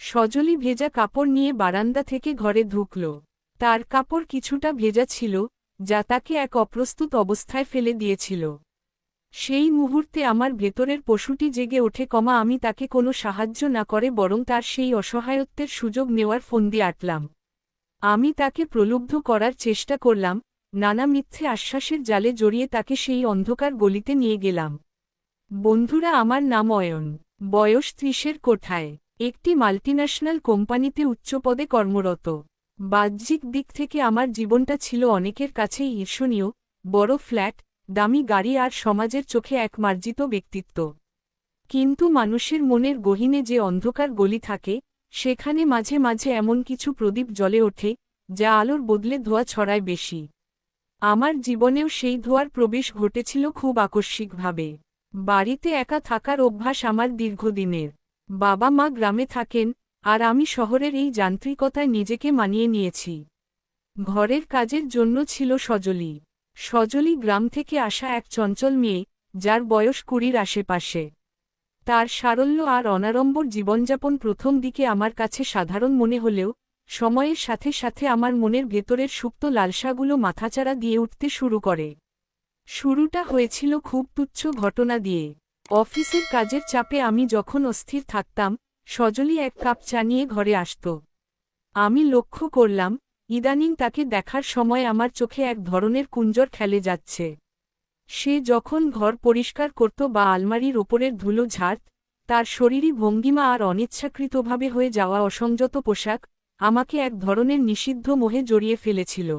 সজলি ভেজা কাপড় নিয়ে বারান্দা থেকে ঘরে ঢুকল। তার কাপড় কিছুটা ভেজা ছিল, যা তাকে এক অপ্রস্তুত অবস্থায় ফেলে দিয়েছিল। সেই মুহূর্তে আমার ভেতরের পশুটি জেগে ওঠে, আমি তাকে কোনো সাহায্য না করে বরং তার সেই অসহায়ত্বের সুযোগ নেওয়ার ফন্দি আঁটলাম। আমি তাকে প্রলুব্ধ করার চেষ্টা করলাম, নানা মিথ্যে আশ্বাসের জালে জড়িয়ে তাকে সেই অন্ধকার গলিতে নিয়ে গেলাম। বন্ধুরা, আমার নাম অয়ন, বয়স ৩০-এর কোঠায়, একটি মাল্টিন্যাশনাল কোম্পানিতে উচ্চপদে কর্মরত। বাহ্যিক দিক থেকে আমার জীবনটা ছিল অনেকের কাছেই ঈর্ষণীয়, বড় ফ্ল্যাট, দামি গাড়ি আর সমাজের চোখে এক মার্জিত ব্যক্তিত্ব। কিন্তু মানুষের মনের গহীনে যে অন্ধকার গলি থাকে, সেখানে মাঝে মাঝে এমন কিছু প্রদীপ জ্বলে ওঠে, যা আলোর বদলে ধোঁয়া ছড়ায় বেশি। আমার জীবনেও সেই ধোঁয়ার প্রবেশ ঘটেছিল খুব আকস্মিকভাবে। বাড়িতে একা থাকার অভ্যাস আমার দীর্ঘদিনের। বাবা মা গ্রামে থাকেন, আর আমি শহরের এই যান্ত্রিকতায় নিজেকে মানিয়ে নিয়েছি। ঘরের কাজের জন্য ছিল সজলি। সজলি গ্রাম থেকে আসা এক চঞ্চল মেয়ে, যার বয়স ২০-র আশেপাশে। তার সারল্য আর অনাড়ম্বর জীবনযাপন প্রথম দিকে আমার কাছে সাধারণ মনে হলেও, সময়ের সাথে সাথে আমার মনের ভেতরের সুপ্ত লালসাগুলো মাথাচাড়া দিয়ে উঠতে শুরু করে। শুরুটা হয়েছিল খুব তুচ্ছ ঘটনা দিয়ে। অফিসের কাজের চাপে আমি যখন অস্থির থাকতাম, সজলি এক কাপ চা নিয়ে ঘরে আসত। আমি লক্ষ্য করলাম, ইদানিং তাকে দেখার সময় আমার চোখে এক ধরনের কুঞ্জর খেলে যাচ্ছে। সে যখন ঘর পরিষ্কার করত বা আলমারির ওপরের ধুলো ঝাড়ত, তার শরীরী ভঙ্গিমা আর অনিচ্ছাকৃতভাবে হয়ে যাওয়া অসংযত পোশাক আমাকে এক ধরনের নিষিদ্ধ মোহে জড়িয়ে ফেলেছিল।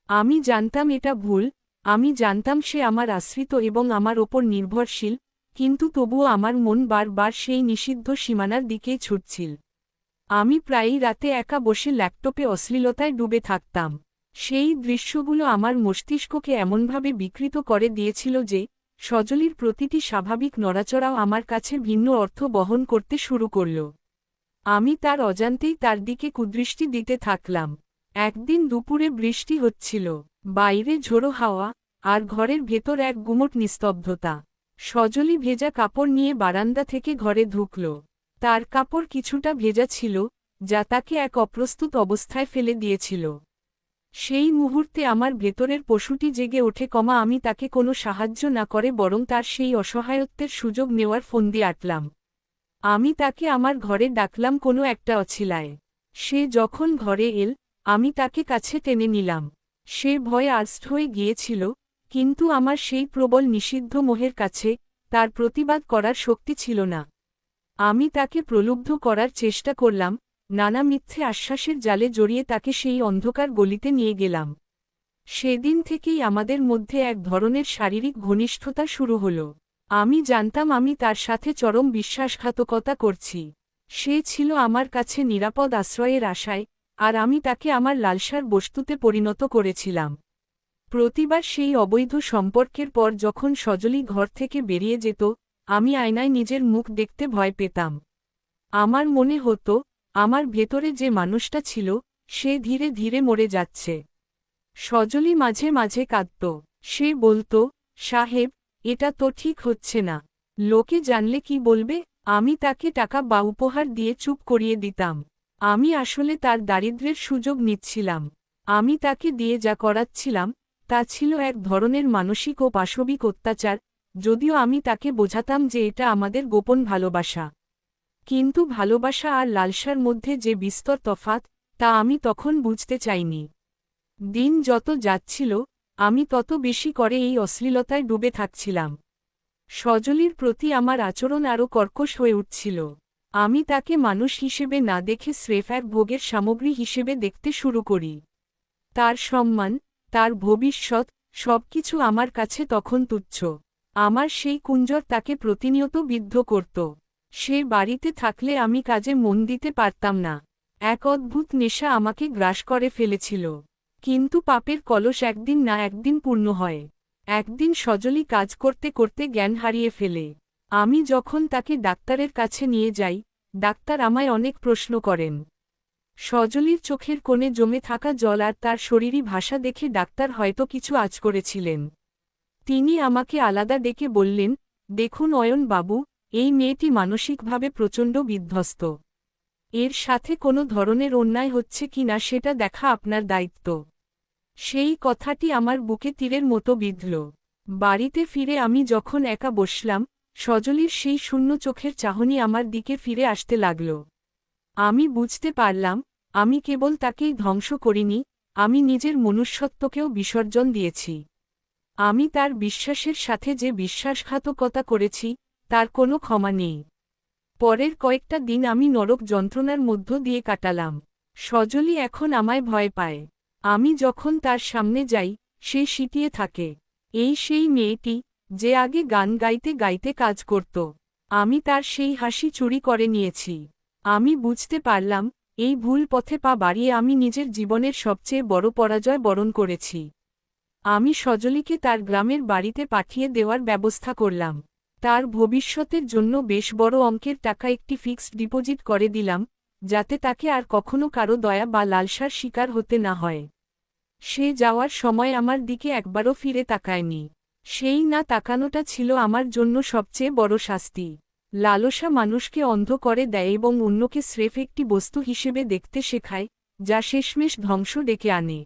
আমি জানতাম এটা ভুল, আমি জানতাম সে আমার আশ্রিত এবং আমার ওপর নির্ভরশীল, কিন্তু তবুও আমার মন বারবার সেই নিষিদ্ধ সীমানার দিকেই ছুটছিল। আমি প্রায়ই রাতে একা বসে ল্যাপটপে অশ্লীলতায় ডুবে থাকতাম। সেই দৃশ্যগুলো আমার মস্তিষ্ককে এমনভাবে বিকৃত করে দিয়েছিল যে, সজলির প্রতিটি স্বাভাবিক নড়াচড়াও আমার কাছে ভিন্ন অর্থ বহন করতে শুরু করল। আমি তার অজান্তেই তার দিকে কুদৃষ্টি দিতে থাকলাম। একদিন দুপুরে বৃষ্টি হচ্ছিল, বাইরে ঝোড়ো হাওয়া, আর ঘরের ভেতর এক গুমোট নিস্তব্ধতা। সজলি ভেজা কাপড় নিয়ে বারান্দা থেকে ঘরে ঢুকল। তার কাপড় কিছুটা ভেজা ছিল, যা তাকে এক অপ্রস্তুত অবস্থায় ফেলে দিয়েছিল। সেই মুহূর্তে আমার ভেতরের পশুটি জেগে ওঠে, আমি তাকে কোনো সাহায্য না করে বরং তার সেই অসহায়ত্বের সুযোগ নেওয়ার ফন্দি আঁটলাম। আমি তাকে আমার ঘরে ডাকলাম কোনো একটা অছিলায়। সে যখন ঘরে এল, আমি তাকে কাছে টেনে নিলাম। সে ভয়ে আর্ষ্ট হয়ে গিয়েছিল, কিন্তু আমার সেই প্রবল নিষিদ্ধ মোহের কাছে তার প্রতিবাদ করার শক্তি ছিল না। আমি তাকে প্রলুব্ধ করার চেষ্টা করলাম, নানা মিথ্যে আশ্বাসের জালে জড়িয়ে তাকে সেই অন্ধকার গলিতে নিয়ে গেলাম। সেদিন থেকেই আমাদের মধ্যে এক ধরনের শারীরিক ঘনিষ্ঠতা শুরু হল। আমি জানতাম আমি তার সাথে চরম বিশ্বাসঘাতকতা করছি। সে ছিল আমার কাছে নিরাপদ আশ্রয়ের আশায়, আর আমি তাকে আমার লালসার বস্তুতে পরিণত করেছিলাম। প্রতিবার সেই অবৈধ সম্পর্কের পর যখন সজলি ঘর থেকে বেরিয়ে যেত, আমি আয়নায় নিজের মুখ দেখতে ভয় পেতাম। আমার মনে হতো, আমার ভেতরে যে মানুষটা ছিল, সে ধীরে ধীরে মরে যাচ্ছে। সজলি মাঝে মাঝে কাঁদত। সে বলত, সাহেব, এটা তো ঠিক হচ্ছে না। লোকে জানলে কি বলবে? আমি তাকে টাকা বা উপহার দিয়ে চুপ করিয়ে দিতাম। আমি আসলে তার দারিদ্র্যের সুযোগ নিচ্ছিলাম। আমি তাকে দিয়ে যা করাচ্ছিলাম, তা ছিল এক ধরনের মানসিক ও পাশবিক অত্যাচার, যদিও আমি তাকে বোঝাতাম যে এটা আমাদের গোপন ভালোবাসা। কিন্তু ভালোবাসা আর লালসার মধ্যে যে বিস্তর তফাত, তা আমি তখন বুঝতে চাইনি। দিন যত যাচ্ছিল, আমি তত বেশি করে এই অশ্লীলতায় ডুবে থাকছিলাম। সজলির প্রতি আমার আচরণ আরও কর্কশ হয়ে উঠছিল। আমি তাকে মানুষ হিসেবে না দেখে স্রেফ এক ভোগের সামগ্রী হিসেবে দেখতে শুরু করি। তার সম্মান, তার ভবিষ্যৎ, সবকিছু আমার কাছে তখন তুচ্ছ। আমার সেই কুঞ্জর তাকে প্রতিনিয়ত বিদ্ধ করত। সে বাড়িতে থাকলে আমি কাজে মন দিতে পারতাম না। এক অদ্ভুত নেশা আমাকে গ্রাস করে ফেলেছিল। কিন্তু পাপের কলস একদিন না একদিন পূর্ণ হয়। একদিন সজলি কাজ করতে করতে জ্ঞান হারিয়ে ফেলে। আমি যখন তাকে ডাক্তারের কাছে নিয়ে যাই, ডাক্তার আমায় অনেক প্রশ্ন করেন। সজলির চোখের কোণে জমে থাকা জল আর তার শরীরী ভাষা দেখে ডাক্তার হয়তো কিছু আঁচ করেছিলেন। তিনি আমাকে আলাদা ডেকে বললেন, দেখুন অয়ন বাবু, এই মেয়েটি মানসিকভাবে প্রচণ্ড বিধ্বস্ত। এর সাথে কোনো ধরনের অন্যায় হচ্ছে কিনা সেটা দেখা আপনার দায়িত্ব। সেই কথাটি আমার বুকে তীরের মতো বিঁধল। বাড়িতে ফিরে আমি যখন একা বসলাম, সজলীর সেই শূন্য চোখের চাহনি আমার দিকে ফিরে আসতে লাগল। আমি বুঝতে পারলাম, আমি কেবল তাকেই ধ্বংস করিনি, আমি নিজের মনুষ্যত্বকেও বিসর্জন দিয়েছি। আমি তার বিশ্বাসের সাথে যে বিশ্বাসঘাতকতা করেছি, তার কোনো ক্ষমা নেই। পরের কয়েকটা দিন আমি নরক যন্ত্রণার মধ্য দিয়ে কাটালাম। সজলী এখন আমায় ভয় পায়। আমি যখন তার সামনে যাই, সে সিটিয়ে থাকে। এই সেই মেয়েটি, যে আগে গান গাইতে গাইতে কাজ করত। আমি তার সেই হাসি চুরি করে নিয়েছি। আমি বুঝতে পারলাম, এই ভুল পথে পা বাড়িয়ে আমি নিজের জীবনের সবচেয়ে বড় পরাজয় বরণ করেছি। আমি সজলীকে তার গ্রামের বাড়িতে পাঠিয়ে দেওয়ার ব্যবস্থা করলাম। তার ভবিষ্যতের জন্য বেশ বড় অঙ্কের টাকা একটি ফিক্সড ডিপোজিট করে দিলাম, যাতে তাকে আর কখনো কারো দয়া বা লালসার শিকার হতে না হয়। সে যাওয়ার সময় আমার দিকে একবারও ফিরে তাকায়নি। সেই না তাকানোটা ছিল আমার জন্য সবচেয়ে বড় শাস্তি। লালসা মানুষকে অন্ধ করে দেয় এবং অন্যকে স্রেফ একটি বস্তু হিসেবে দেখতে শেখায়, যা শেষমেশ ধ্বংস ডেকে আনে।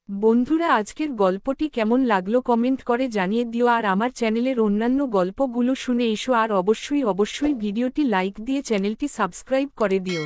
বন্ধুরা, আজকের গল্পটি কেমন লাগলো কমেন্ট করে জানিয়ে দিও, আর আমার চ্যানেলের অন্যান্য গল্পগুলো শুনে এসো, আর অবশ্যই ভিডিওটি লাইক দিয়ে চ্যানেলটি সাবস্ক্রাইব করে দিও।